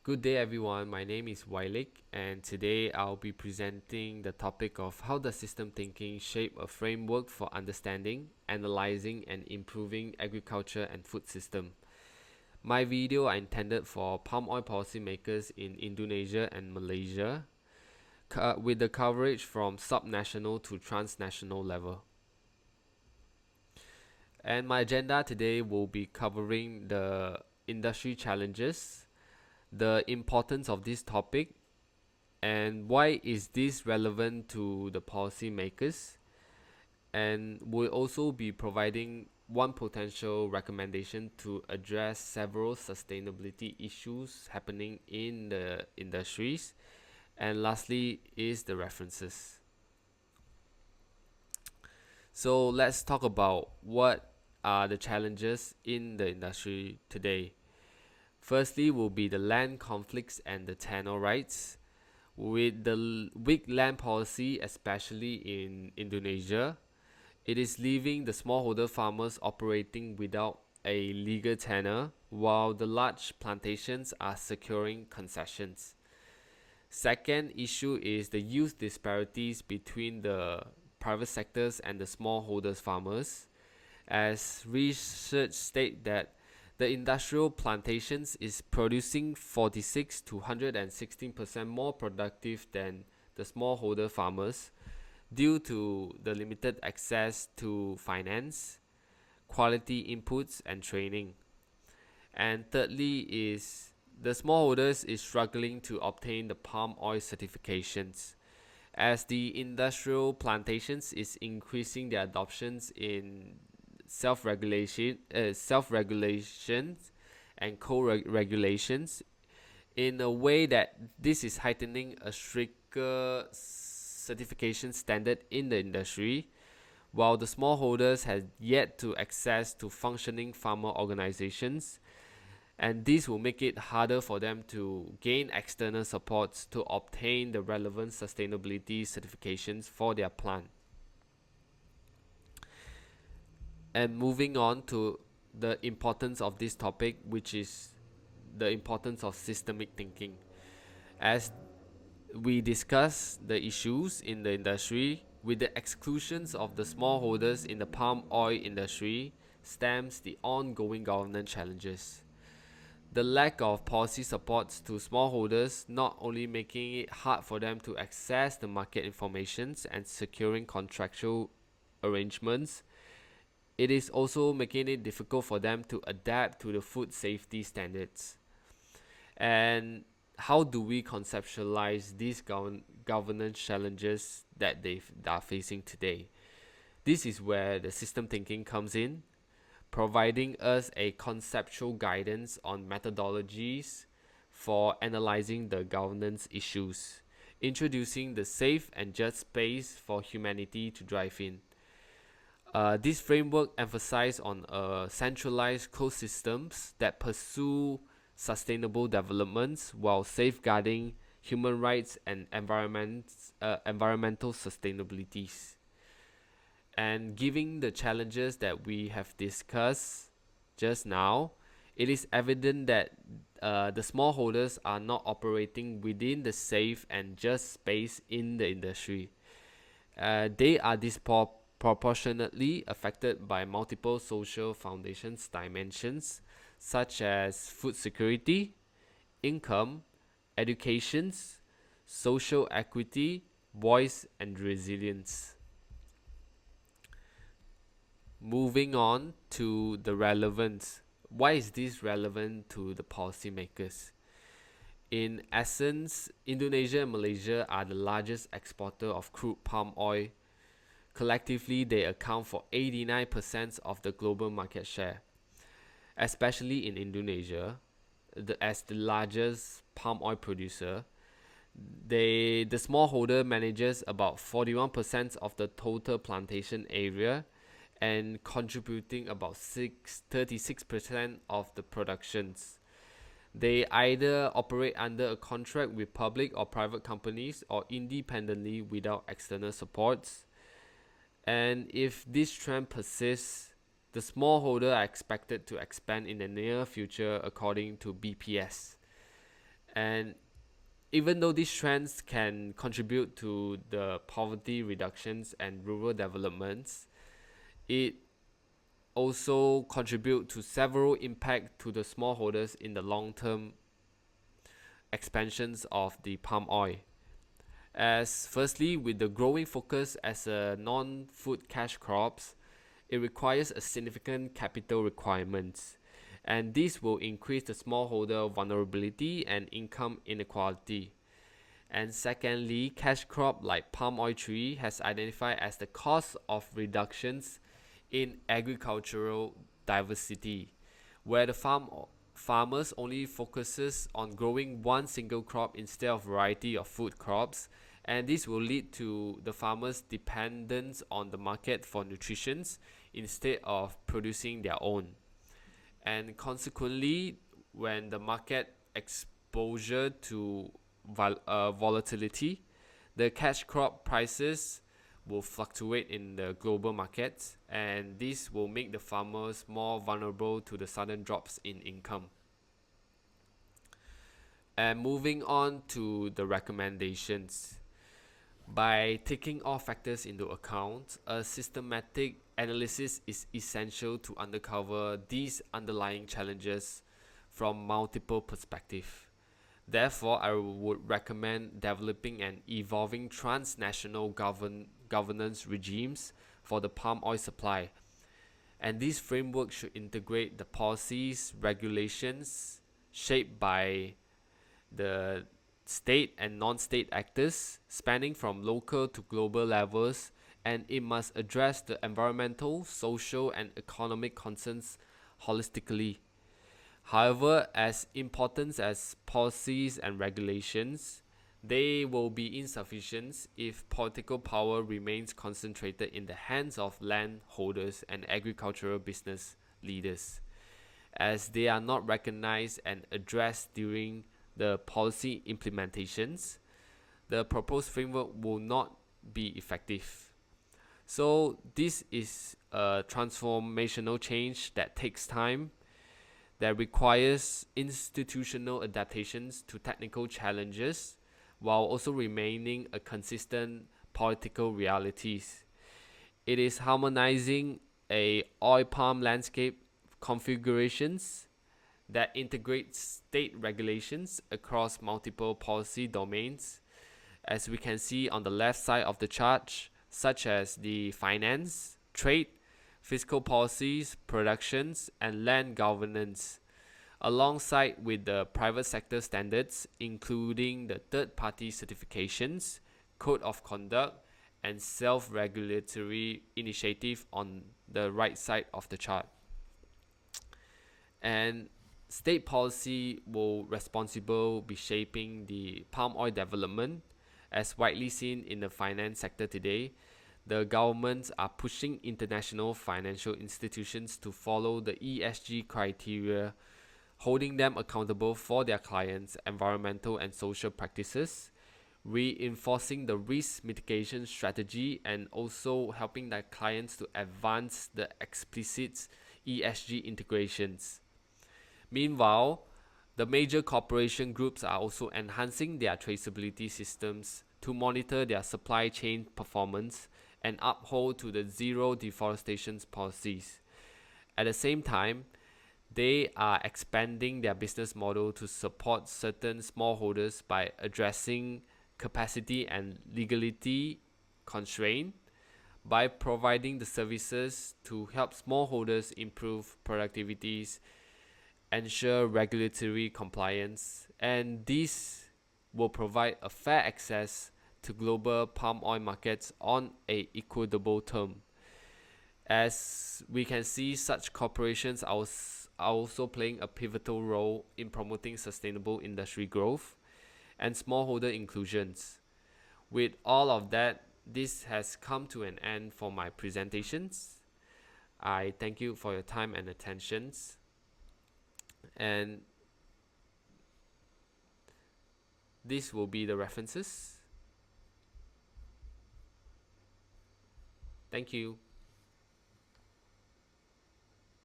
Good day, everyone. My name is Wylik, and today I'll be presenting the topic of how does system thinking shape a framework for understanding, analyzing, and improving agriculture and food system. My video are intended for palm oil policymakers in Indonesia and Malaysia, with the coverage from subnational to transnational level. And my agenda today will be covering the industry challenges, the importance of this topic, and why is this relevant to the policymakers, and we'll also be providing one potential recommendation to address several sustainability issues happening in the industries, and lastly is the references. So let's talk about what are the challenges in the industry today. Firstly will be the land conflicts and the tenure rights. With the weak land policy, especially in Indonesia, it is leaving the smallholder farmers operating without a legal tenure, while the large plantations are securing concessions. Second issue is the youth disparities between the private sectors and the smallholders farmers, as research state that the industrial plantations is producing 46 to 116% more productive than the smallholder farmers due to the limited access to finance, quality inputs, and training. And thirdly is the smallholders is struggling to obtain the palm oil certifications, as the industrial plantations is increasing their adoptions in self-regulations and co-regulations in a way that this is heightening a stricter certification standard in the industry, while the smallholders have yet to access to functioning farmer organizations, and this will make it harder for them to gain external supports to obtain the relevant sustainability certifications for their plant. And moving on to the importance of this topic, which is the importance of systemic thinking. As we discuss the issues in the industry, with the exclusions of the smallholders in the palm oil industry stems the ongoing governance challenges. The lack of policy supports to smallholders not only making it hard for them to access the market informations and securing contractual arrangements, it is also making it difficult for them to adapt to the food safety standards. And how do we conceptualize these governance challenges that they are facing today? This is where the system thinking comes in, providing us a conceptual guidance on methodologies for analyzing the governance issues, introducing the safe and just space for humanity to drive in. This framework emphasizes on centralized closed systems that pursue sustainable developments while safeguarding human rights and environmental sustainabilities. And given the challenges that we have discussed just now, it is evident that the smallholders are not operating within the safe and just space in the industry. They are disproportionately affected by multiple social foundations dimensions, such as food security, income, educations, social equity, voice, and resilience. Moving on to the relevance. Why is this relevant to the policymakers? In essence, Indonesia and Malaysia are the largest exporter of crude palm oil. Collectively, they account for 89% of the global market share. Especially in Indonesia, as the largest palm oil producer, the smallholder manages about 41% of the total plantation area and contributing about 36% of the productions. They either operate under a contract with public or private companies or independently without external supports. And if this trend persists, the smallholder are expected to expand in the near future according to BPS. And even though these trends can contribute to the poverty reductions and rural developments, it also contribute to several impact to the smallholders in the long-term expansions of the palm oil. As firstly, with the growing focus as a non-food cash crops, it requires a significant capital requirements, and this will increase the smallholder vulnerability and income inequality. And secondly, cash crop like palm oil tree has identified as the cause of reductions in agricultural diversity, where the farmers only focuses on growing one single crop instead of variety of food crops, and this will lead to the farmers dependence on the market for nutrition instead of producing their own. And consequently, when the market exposure to volatility, the cash crop prices will fluctuate in the global markets, and this will make the farmers more vulnerable to the sudden drops in income. And moving on to the recommendations. By taking all factors into account, a systematic analysis is essential to uncover these underlying challenges from multiple perspectives. Therefore, I would recommend developing and evolving transnational governance regimes for the palm oil supply. And this framework should integrate the policies, regulations shaped by the state and non-state actors spanning from local to global levels, and it must address the environmental, social, and economic concerns holistically. However, as important as policies and regulations, they will be insufficient if political power remains concentrated in the hands of landholders and agricultural business leaders, as they are not recognized and addressed during the policy implementations. The proposed framework will not be effective. So this is a transformational change that takes time, that requires institutional adaptations to technical challenges while also remaining a consistent political realities. It is harmonizing a oil palm landscape configurations that integrates state regulations across multiple policy domains, as we can see on the left side of the chart, such as the finance, trade, fiscal policies, productions, and land governance, alongside with the private sector standards, including the third-party certifications, code of conduct, and self-regulatory initiative on the right side of the chart. And state policy will responsible be shaping the palm oil development, as widely seen in the finance sector today. The governments are pushing international financial institutions to follow the ESG criteria, holding them accountable for their clients' environmental and social practices, reinforcing the risk mitigation strategy, and also helping their clients to advance the explicit ESG integrations. Meanwhile, the major corporation groups are also enhancing their traceability systems to monitor their supply chain performance and uphold to the zero deforestation policies. At the same time, they are expanding their business model to support certain smallholders by addressing capacity and legality constraint, by providing the services to help smallholders improve productivities, ensure regulatory compliance, and this will provide a fair access to global palm oil markets on a equitable term. As we can see, such corporations are also playing a pivotal role in promoting sustainable industry growth and smallholder inclusions. With all of that, this has come to an end for my presentations. I thank you for your time and attentions. And this will be the references. Thank you.